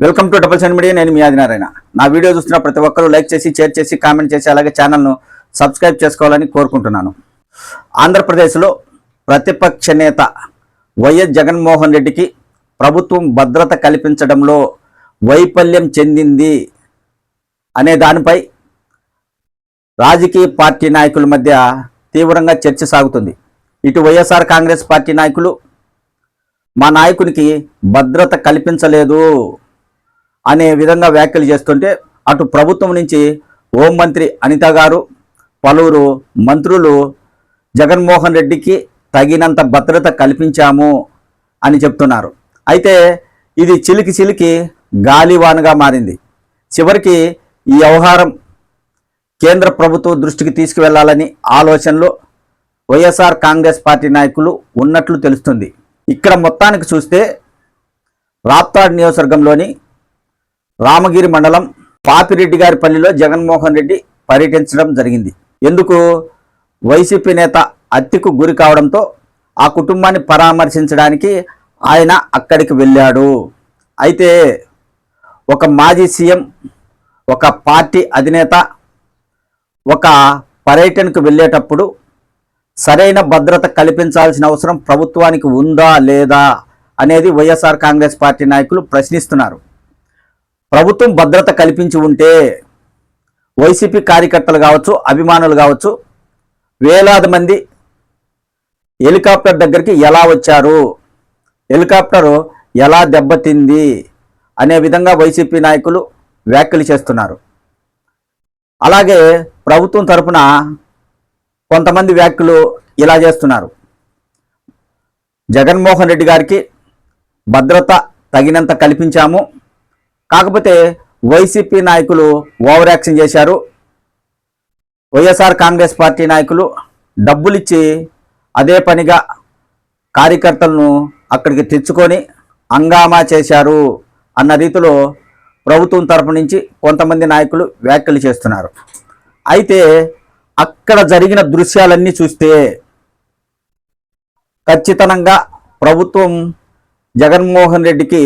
Welcome to double seven media. నేను మీ ఆదినారాయణ. నా video చూస్తున్న ప్రతి ఒక్కరూ లైక్ చేసి, షేర్ చేసి, కామెంట్ చేసి, అలాగే ఛానల్ను సబ్స్క్రైబ్ చేసుకోవాలని కోరుకుంటున్నాను. ఆంధ్రప్రదేశ్లో ప్రతిపక్ష నేత వైఎస్ జగన్మోహన్ రెడ్డికి ప్రభుత్వం భద్రత కల్పించడంలో వైఫల్యం చెందింది అనే దానిపై రాజకీయ పార్టీ నాయకుల మధ్య తీవ్రంగా చర్చ సాగుతుంది. ఇటు వైఎస్ఆర్ కాంగ్రెస్ పార్టీ నాయకులు మా నాయకునికి భద్రత కల్పించలేదు అనే విధంగా వ్యాఖ్యలు చేస్తుంటే, అటు ప్రభుత్వం నుంచి హోంమంత్రి అనిత గారు, పలువురు మంత్రులు జగన్మోహన్ రెడ్డికి తగినంత భద్రత కల్పించాము అని చెప్తున్నారు. అయితే ఇది చిలికి చిలికి గాలివానగా మారింది. చివరికి ఈ వ్యవహారం కేంద్ర ప్రభుత్వం దృష్టికి తీసుకువెళ్లాలని ఆలోచనలో వైఎస్ఆర్ కాంగ్రెస్ పార్టీ నాయకులు ఉన్నట్లు తెలుస్తుంది. ఇక్కడ మొత్తానికి చూస్తే రాప్తాడ్ నియోజకవర్గంలోని రామగిరి మండలం పాపిరెడ్డి గారి పల్లిలో జగన్మోహన్ రెడ్డి పర్యటించడం జరిగింది. ఎందుకు? వైసీపీ నేత హత్యకు గురి కావడంతో ఆ కుటుంబాన్ని పరామర్శించడానికి ఆయన అక్కడికి వెళ్ళాడు. అయితే ఒక మాజీ సీఎం, ఒక పార్టీ అధినేత ఒక పర్యటనకు వెళ్ళేటప్పుడు సరైన భద్రత కల్పించాల్సిన అవసరం ప్రభుత్వానికి ఉందా లేదా అనేది వైఎస్ఆర్ కాంగ్రెస్ పార్టీ నాయకులు ప్రశ్నిస్తున్నారు. ప్రభుత్వం భద్రత కల్పించి ఉంటే వైసీపీ కార్యకర్తలు కావచ్చు, అభిమానులు కావచ్చు, వేలాది మంది హెలికాప్టర్ దగ్గరికి ఎలా వచ్చారు, హెలికాప్టర్ ఎలా దెబ్బతింది అనే విధంగా వైసీపీ నాయకులు వ్యాఖ్యలు చేస్తున్నారు. అలాగే ప్రభుత్వం తరపున కొంతమంది వ్యాఖ్యలు ఇలా చేస్తున్నారు. జగన్మోహన్ రెడ్డి గారికి భద్రత తగినంత కల్పించాము, కాకపోతే వైసీపీ నాయకులు ఓవర్ యాక్షన్ చేశారు. వైఎస్ఆర్ కాంగ్రెస్ పార్టీ నాయకులు డబ్బులిచ్చి అదే పనిగా కార్యకర్తలను అక్కడికి తెచ్చుకొని హంగామా చేశారు అన్న రీతిలో ప్రభుత్వం తరపు నుంచి కొంతమంది నాయకులు వ్యాఖ్యలు చేస్తున్నారు. అయితే అక్కడ జరిగిన దృశ్యాలన్నీ చూస్తే ఖచ్చితంగా ప్రభుత్వం జగన్మోహన్ రెడ్డికి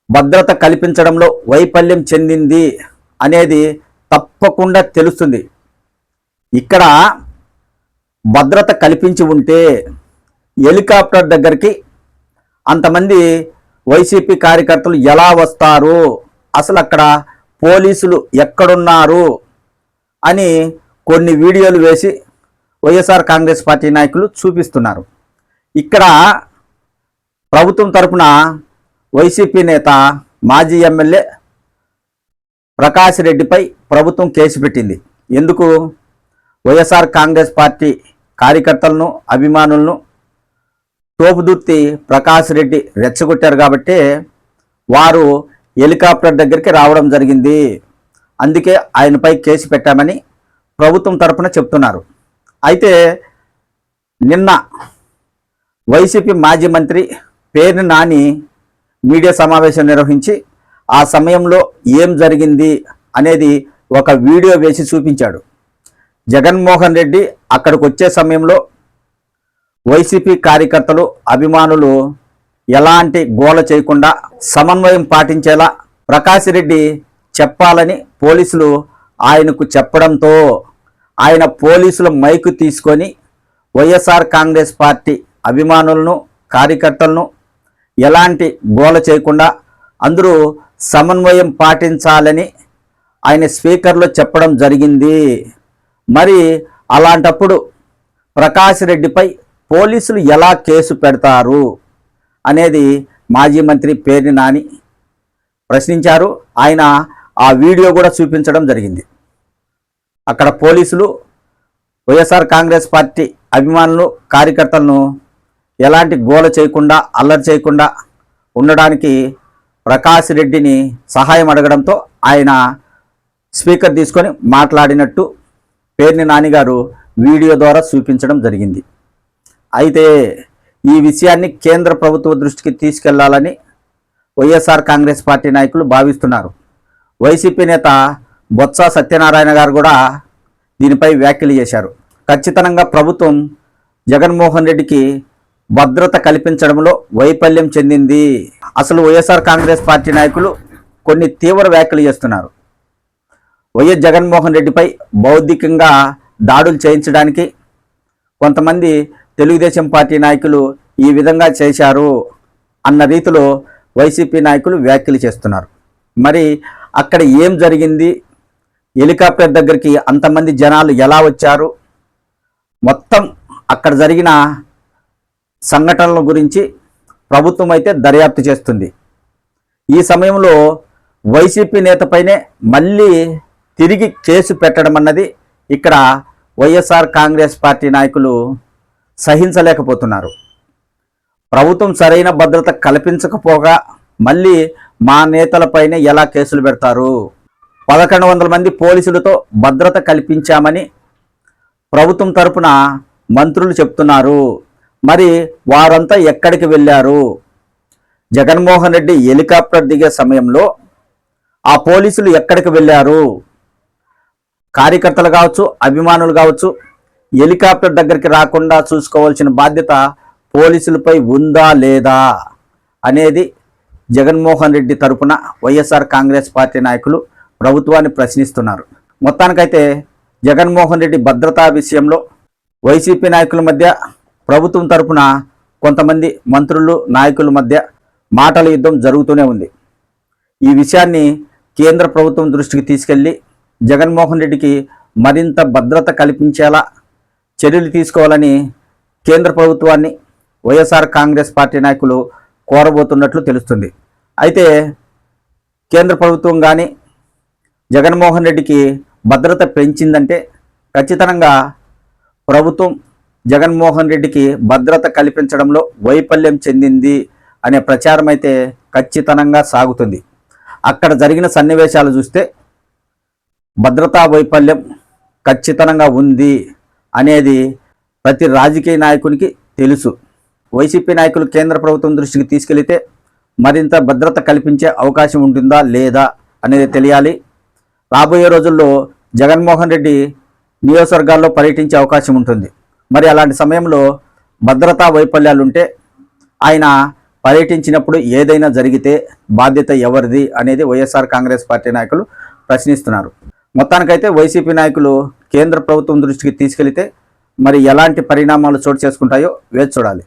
భద్రత కల్పించడంలో వైఫల్యం చెందింది అనేది తప్పకుండా తెలుస్తుంది. ఇక్కడ భద్రత కల్పించి ఉంటే హెలికాప్టర్ దగ్గరికి అంతమంది వైసీపీ కార్యకర్తలు ఎలా వస్తారు, అసలు అక్కడ పోలీసులు ఎక్కడున్నారు అని కొన్ని వీడియోలు వేసి వైఎస్ఆర్ కాంగ్రెస్ పార్టీ నాయకులు చూపిస్తున్నారు. ఇక్కడ ప్రభుత్వం తరపున వైసీపీ నేత మాజీ ఎమ్మెల్యే ప్రకాష్ రెడ్డిపై ప్రభుత్వం కేసు పెట్టింది. ఎందుకు? వైఎస్ఆర్ కాంగ్రెస్ పార్టీ కార్యకర్తలను, అభిమానులను తోపుదుర్తి ప్రకాష్ రెడ్డి రెచ్చగొట్టారు కాబట్టి వారు హెలికాప్టర్ దగ్గరికి రావడం జరిగింది, అందుకే ఆయనపై కేసు పెట్టామని ప్రభుత్వం తరపున చెప్తున్నారు. అయితే నిన్న వైసీపీ మాజీ మంత్రి పేర్ని నాని మీడియా సమావేశం నిర్వహించి ఆ సమయంలో ఏం జరిగింది అనేది ఒక వీడియో వేసి చూపించాడు. జగన్మోహన్ రెడ్డి అక్కడికి వచ్చే సమయంలో వైసీపీ కార్యకర్తలు, అభిమానులు ఎలాంటి గోల చేయకుండా సమన్వయం పాటించేలా ప్రకాష్ రెడ్డి చెప్పాలని పోలీసులు ఆయనకు చెప్పడంతో ఆయన పోలీసుల మైకు తీసుకొని వైఎస్ఆర్ కాంగ్రెస్ పార్టీ అభిమానులను, కార్యకర్తలను ఎలాంటి గోల చేయకుండా అందరూ సమన్వయం పాటించాలని ఆయన స్పీకర్లో చెప్పడం జరిగింది. మరి అలాంటప్పుడు ప్రకాష్ రెడ్డిపై పోలీసులు ఎలా కేసు పెడతారు అనేది మాజీ మంత్రి పేర్ని నాని ప్రశ్నించారు. ఆయన ఆ వీడియో కూడా చూపించడం జరిగింది. అక్కడ పోలీసులు వైఎస్ఆర్ కాంగ్రెస్ పార్టీ అభిమానులు, కార్యకర్తలను ఎలాంటి గోల చేయకుండా, అల్లరి చేయకుండా ఉండడానికి ప్రకాష్ రెడ్డిని సహాయం అడగడంతో ఆయన స్పీకర్ తీసుకొని మాట్లాడినట్టు పేర్ని నానిగారు వీడియో ద్వారా చూపించడం జరిగింది. అయితే ఈ విషయాన్ని కేంద్ర ప్రభుత్వ దృష్టికి తీసుకెళ్లాలని వైఎస్ఆర్ కాంగ్రెస్ పార్టీ నాయకులు భావిస్తున్నారు. వైసీపీ నేత బొత్స సత్యనారాయణ గారు కూడా దీనిపై వ్యాఖ్యలు చేశారు. ఖచ్చితంగా ప్రభుత్వం జగన్మోహన్ రెడ్డికి భద్రత కల్పించడంలో వైఫల్యం చెందింది. అసలు వైఎస్ఆర్ కాంగ్రెస్ పార్టీ నాయకులు కొన్ని తీవ్ర వ్యాఖ్యలు చేస్తున్నారు. వైఎస్ జగన్మోహన్ రెడ్డిపై బౌద్ధికంగా దాడులు చేయించడానికి కొంతమంది తెలుగుదేశం పార్టీ నాయకులు ఈ విధంగా చేశారు అన్న రీతిలో వైసీపీ నాయకులు వ్యాఖ్యలు చేస్తున్నారు. మరి అక్కడ ఏం జరిగింది, హెలికాప్టర్ దగ్గరికి అంతమంది జనాలు ఎలా వచ్చారు, మొత్తం అక్కడ జరిగిన సంఘటనల గురించి ప్రభుత్వం అయితే దర్యాప్తు చేస్తుంది. ఈ సమయంలో వైసీపీ నేతపైనే మళ్ళీ తిరిగి కేసు పెట్టడం అన్నది ఇక్కడ వైఎస్ఆర్ కాంగ్రెస్ పార్టీ నాయకులు సహించలేకపోతున్నారు. ప్రభుత్వం సరైన భద్రత కల్పించకపోగా మళ్ళీ మా నేతలపైనే ఎలా కేసులు పెడతారు? 1100 మంది పోలీసులతో భద్రత కల్పించామని ప్రభుత్వం తరపున మంత్రులు చెప్తున్నారు. మరి వారంతా ఎక్కడికి వెళ్ళారు? జగన్మోహన్ రెడ్డి హెలికాప్టర్ దిగే సమయంలో ఆ పోలీసులు ఎక్కడికి వెళ్ళారు? కార్యకర్తలు కావచ్చు, అభిమానులు కావచ్చు, హెలికాప్టర్ దగ్గరికి రాకుండా చూసుకోవాల్సిన బాధ్యత పోలీసులపై ఉందా లేదా అనేది జగన్మోహన్ రెడ్డి తరపున వైఎస్ఆర్ కాంగ్రెస్ పార్టీ నాయకులు ప్రభుత్వాన్ని ప్రశ్నిస్తున్నారు. మొత్తానికైతే జగన్మోహన్ రెడ్డి భద్రతా విషయంలో వైసీపీ నాయకుల మధ్య, ప్రభుత్వం తరపున కొంతమంది మంత్రులు నాయకుల మధ్య మాటల యుద్ధం జరుగుతూనే ఉంది. ఈ విషయాన్ని కేంద్ర ప్రభుత్వం దృష్టికి తీసుకెళ్లి జగన్మోహన్ రెడ్డికి మరింత భద్రత కల్పించేలా చర్యలు తీసుకోవాలని కేంద్ర ప్రభుత్వాన్ని వైఎస్ఆర్ కాంగ్రెస్ పార్టీ నాయకులు కోరబోతున్నట్లు తెలుస్తుంది. అయితే కేంద్ర ప్రభుత్వం కానీ జగన్మోహన్ రెడ్డికి భద్రత పెంచిందంటే ఖచ్చితంగా ప్రభుత్వం జగన్మోహన్ రెడ్డికి భద్రత కల్పించడంలో వైఫల్యం చెందింది అనే ప్రచారం అయితే ఖచ్చితంగా సాగుతుంది. అక్కడ జరిగిన సన్నివేశాలు చూస్తే భద్రతా వైఫల్యం ఖచ్చితంగా ఉంది అనేది ప్రతి రాజకీయ నాయకునికి తెలుసు. వైసీపీ నాయకులు కేంద్ర ప్రభుత్వం దృష్టికి తీసుకెళ్తే మరింత భద్రత కల్పించే అవకాశం ఉంటుందా లేదా అనేది తెలియాలి. రాబోయే రోజుల్లో జగన్మోహన్ రెడ్డి నియోజకవర్గాల్లో పర్యటించే అవకాశం ఉంటుంది. మరి అలాంటి సమయంలో భద్రతా వైఫల్యాలు ఉంటే ఆయన పర్యటించినప్పుడు ఏదైనా జరిగితే బాధ్యత ఎవరిది అనేది వైఎస్ఆర్ కాంగ్రెస్ పార్టీ నాయకులు ప్రశ్నిస్తున్నారు. మొత్తానికైతే వైసీపీ నాయకులు కేంద్ర ప్రభుత్వం దృష్టికి తీసుకెళ్తే మరి ఎలాంటి పరిణామాలు చోటు చేసుకుంటాయో వేచి చూడాలి.